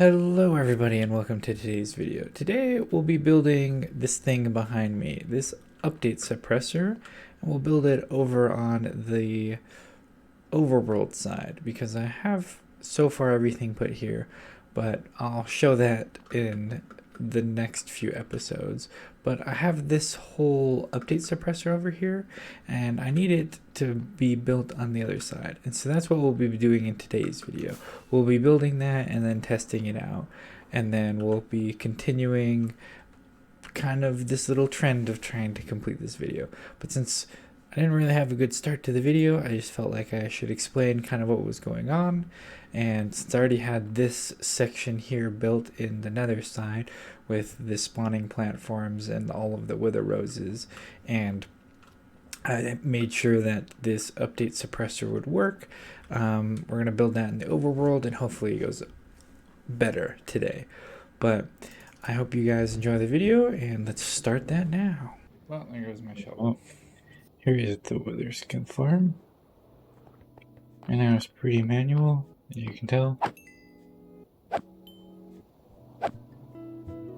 Hello everybody and welcome to today's video. Today we'll be building this thing behind me, this update suppressor, and we'll build it over on the overworld side because I have so far everything put here, but I'll show that in the next few episodes. But I have this whole update suppressor over here and I need it to be built on the other side, and so that's what we'll be doing in today's video. We'll be building that and then testing it out, and then we'll be continuing kind of this little trend of trying to complete this video. But since I didn't really have a good start to the video, I just felt like I should explain kind of what was going on. And since I already had this section here built in the nether side with the spawning platforms and all of the wither roses, and I made sure that this update suppressor would work, we're going to build that in the overworld and hopefully it goes better today. But I hope you guys enjoy the video and let's start that now. Well, there goes my shovel. Here is the wither skin farm. Right now it's pretty manual, as you can tell.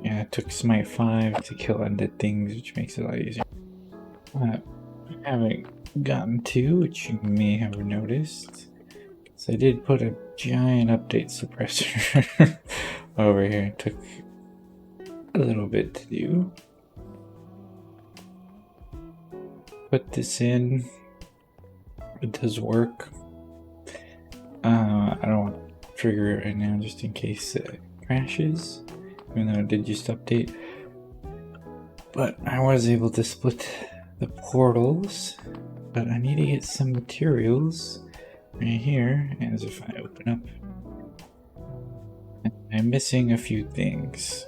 Yeah, it took Smite 5 to kill undead things, which makes it a lot easier. I haven't gotten to, which you may have noticed, so I did put a giant update suppressor over here. It took a little bit to do. Put this in. It does work. I don't want to trigger it right now just in case it crashes, even though it did just update. But I was able to split the portals, but I need to get some materials right here. As if I open up, I'm missing a few things.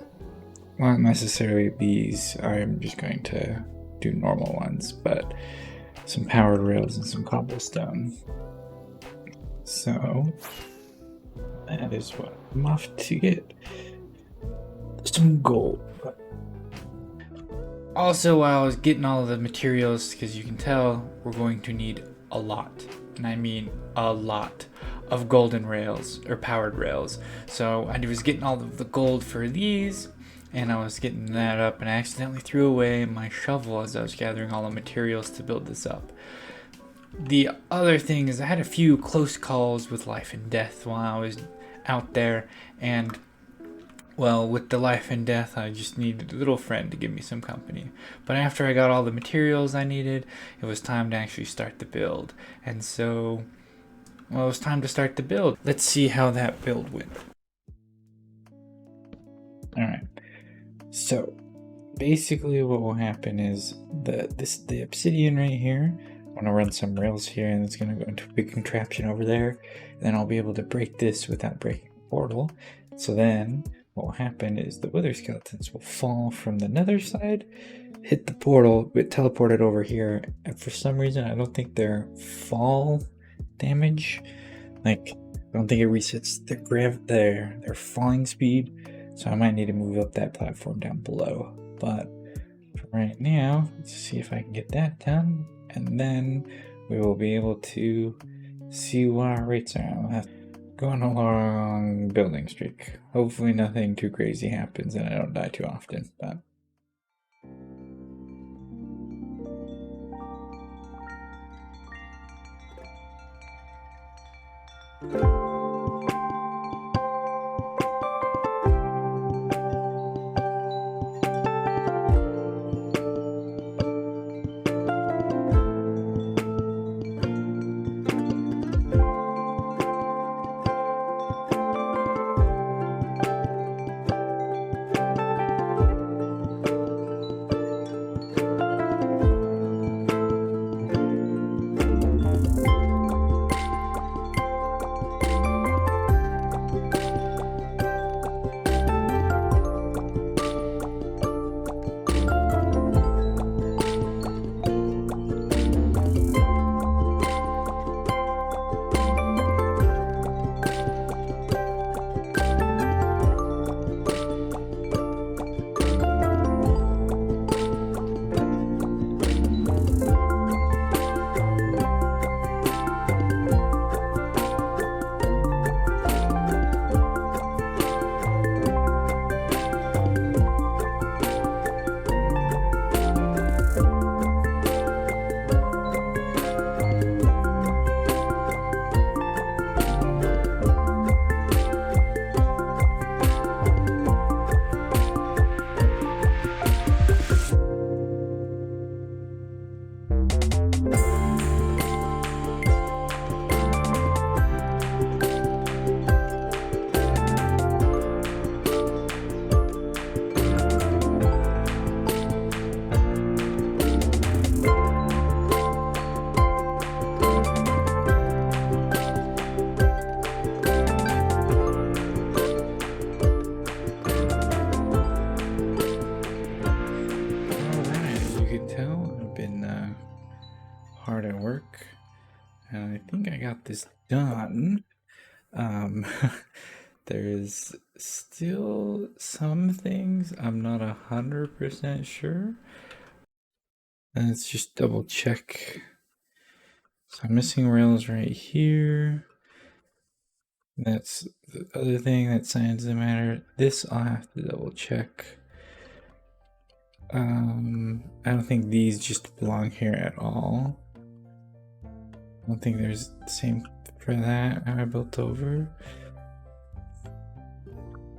Not necessarily these, I'm just going to do normal ones, but some powered rails and some cobblestone. So that is what I'm off to get. Some gold. Also, while I was getting all of the materials, because you can tell we're going to need a lot, and I mean a lot, of golden rails or powered rails. So I was getting all of the gold for these, and I was getting that up, and I accidentally threw away my shovel as I was gathering all the materials to build this up. The other thing is I had a few close calls with life and death while I was out there, and well, with the life and death, I just needed a little friend to give me some company. But after I got all the materials I needed, it was time to actually start the build. And so, well, it was time to start the build. Let's see how that build went. Alright, so basically what will happen is the obsidian right here, I'm going to run some rails here and it's going to go into a big contraption over there. And then I'll be able to break this without breaking the portal. So then what will happen is the wither skeletons will fall from the nether side, hit the portal, get teleported over here, and for some reason I don't think their fall damage, like I don't think it resets their falling speed, so I might need to move up that platform down below. But for right now, let's see if I can get that done, and then we will be able to see what our rates are. Going along building streak. Hopefully nothing too crazy happens and I don't die too often, but got this done. There's still some things I'm not 100% sure. Let's just double check. So I'm missing rails right here. That's the other thing that signs the matter. This I'll have to double check. I don't think these just belong here at all. I don't think there's the same for that I built over.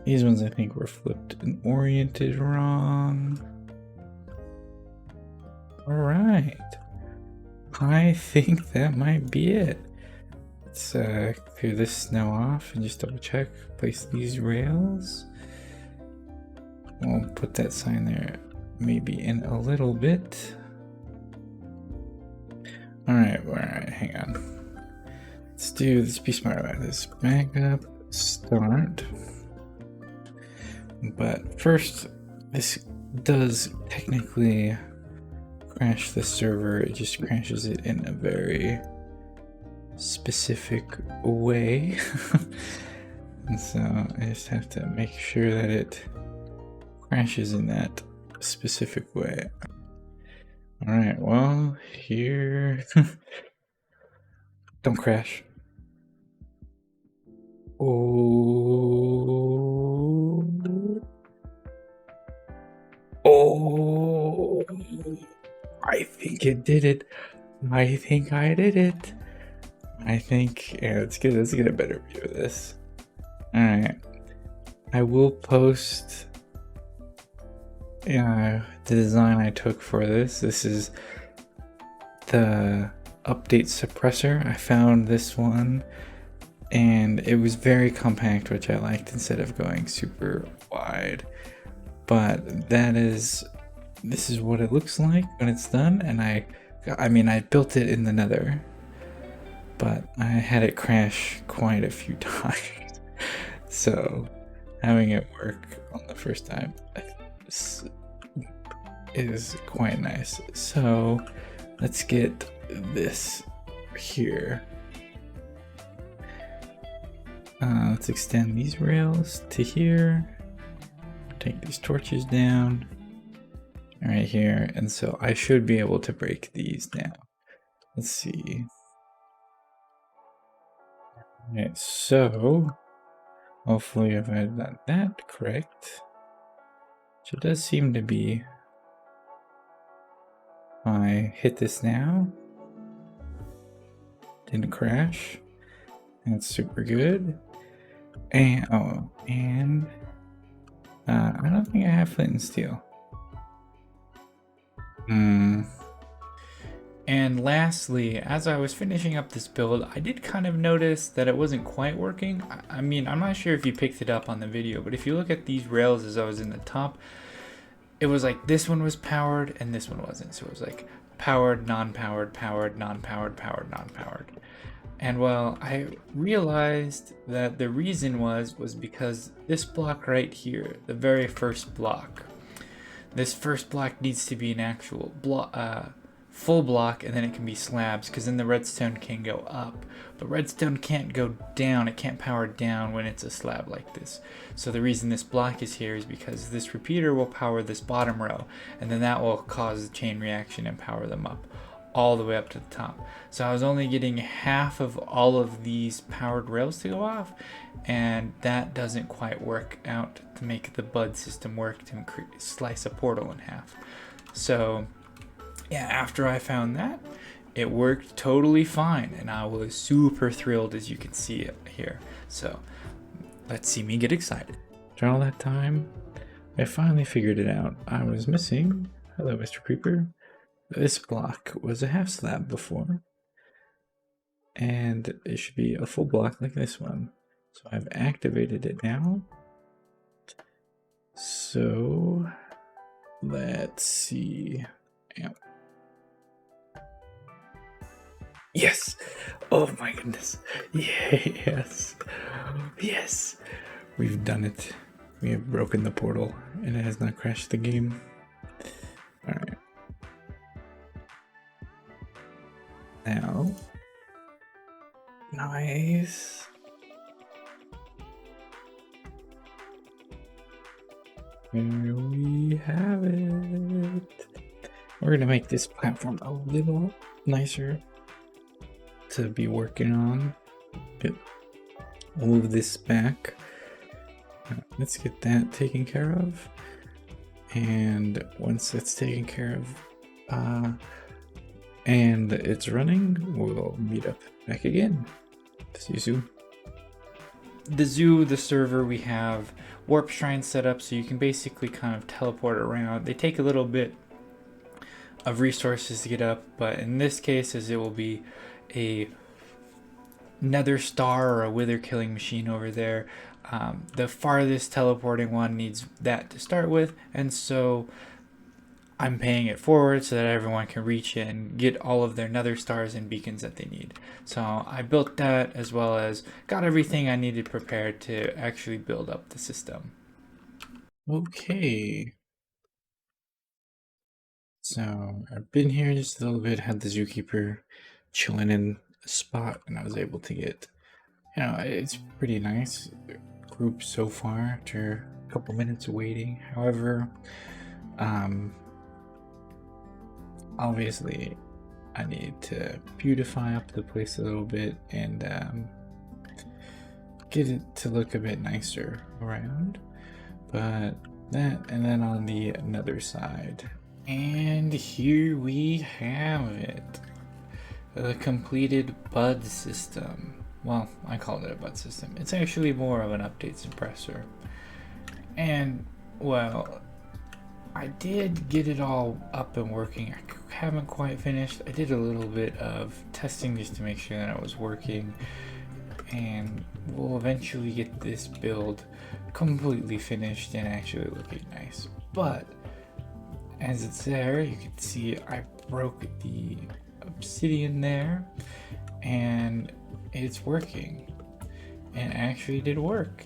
These ones I think were flipped and oriented wrong. All right. I think that might be it. Let's clear this snow off and just double check. Place these rails. We'll put that sign there maybe in a little bit. All right, hang on. Let's be smart about this. Back up, start. But first, this does technically crash the server. It just crashes it in a very specific way. And so I just have to make sure that it crashes in that specific way. All right, well, here. Don't crash. Oh. I think it did it. I think I did it. Yeah, let's get a better view of this. All right, I will post the design I took for this. This is the update suppressor. I found this one and it was very compact, which I liked, instead of going super wide. But this is what it looks like when it's done. And I built it in the Nether, but I had it crash quite a few times. So having it work on the first time is quite nice. So let's get this here. Let's extend these rails to here. Take these torches down right here, and so I should be able to break these now. Let's see. Okay, so hopefully if I've done that correct, which it does seem to be. I hit this now, didn't crash. That's super good. And I don't think I have flint and steel. And lastly, as I was finishing up this build, I did kind of notice that it wasn't quite working. I mean, I'm not sure if you picked it up on the video, but if you look at these rails as I was in the top, it was like this one was powered and this one wasn't. So it was like powered, non-powered, powered, non-powered, powered, non-powered. And well, I realized that the reason was because this block right here, the very first block, this first block needs to be an actual full block, and then it can be slabs, because then the redstone can go up. But redstone can't go down, it can't power down when it's a slab like this. So the reason this block is here is because this repeater will power this bottom row, and then that will cause a chain reaction and power them up all the way up to the top. So I was only getting half of all of these powered rails to go off, and that doesn't quite work out to make the bud system work to slice a portal in half. So yeah, after I found that, it worked totally fine, and I was super thrilled, as you can see it here. So let's see me get excited. After all that time, I finally figured it out. I was missing, hello Mr. Creeper, this block was a half slab before, and it should be a full block like this one. So I've activated it now. So let's see. Yes! Oh my goodness. Yes. Yes. We've done it. We have broken the portal, and it has not crashed the game. Alright. Now, Nice. There we have it. We're gonna make this platform a little nicer to be working on. Good. We'll move this back. Let's get that taken care of. And once that's taken care of, and it's running, we'll meet up back again. See you soon. The server, we have warp shrines set up so you can basically kind of teleport around. They take a little bit of resources to get up, but in this case, as it will be a Nether star or a wither killing machine over there, the farthest teleporting one needs that to start with, and so I'm paying it forward so that everyone can reach it and get all of their Nether stars and beacons that they need. So I built that, as well as got everything I needed prepared to actually build up the system. Okay. So I've been here just a little bit, had the zookeeper chilling in a spot, and I was able to get, it's pretty nice group so far after a couple minutes of waiting. However, obviously I need to beautify up the place a little bit and get it to look a bit nicer around. But that, and then on the Nether side, and here we have it, the completed bud system. Well, I called it a bud system. It's actually more of an update suppressor. And well, I did get it all up and working. I haven't quite finished. I did a little bit of testing just to make sure that it was working, and we'll eventually get this build completely finished and actually looking nice. But as it's there, you can see I broke the obsidian there, and it's working. And it actually did work.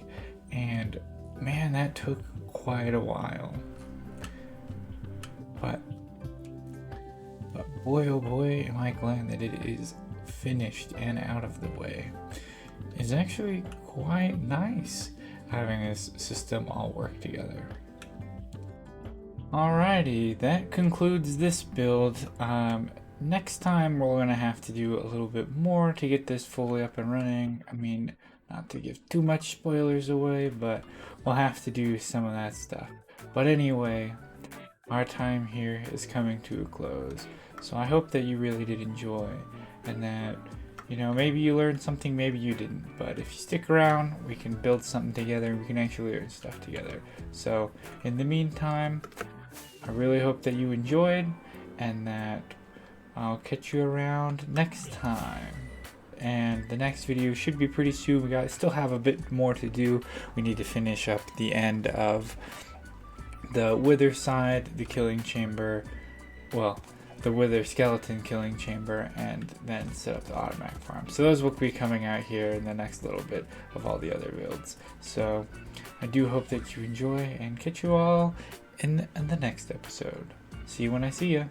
And man, that took quite a while. But boy, oh boy, am I glad that it is finished and out of the way. It's actually quite nice having this system all work together. Alrighty, that concludes this build. Next time we're gonna have to do a little bit more to get this fully up and running. I mean, not to give too much spoilers away, but we'll have to do some of that stuff. But anyway, our time here is coming to a close. So I hope that you really did enjoy, and that, maybe you learned something, maybe you didn't. But if you stick around, we can build something together, we can actually learn stuff together. So in the meantime, I really hope that you enjoyed, and that I'll catch you around next time. And the next video should be pretty soon. We still have a bit more to do. We need to finish up the end of the wither side, the killing chamber, well, the wither skeleton killing chamber, and then set up the automatic farm. So those will be coming out here in the next little bit of all the other builds. So I do hope that you enjoy, and catch you all in the next episode. See you when I see you.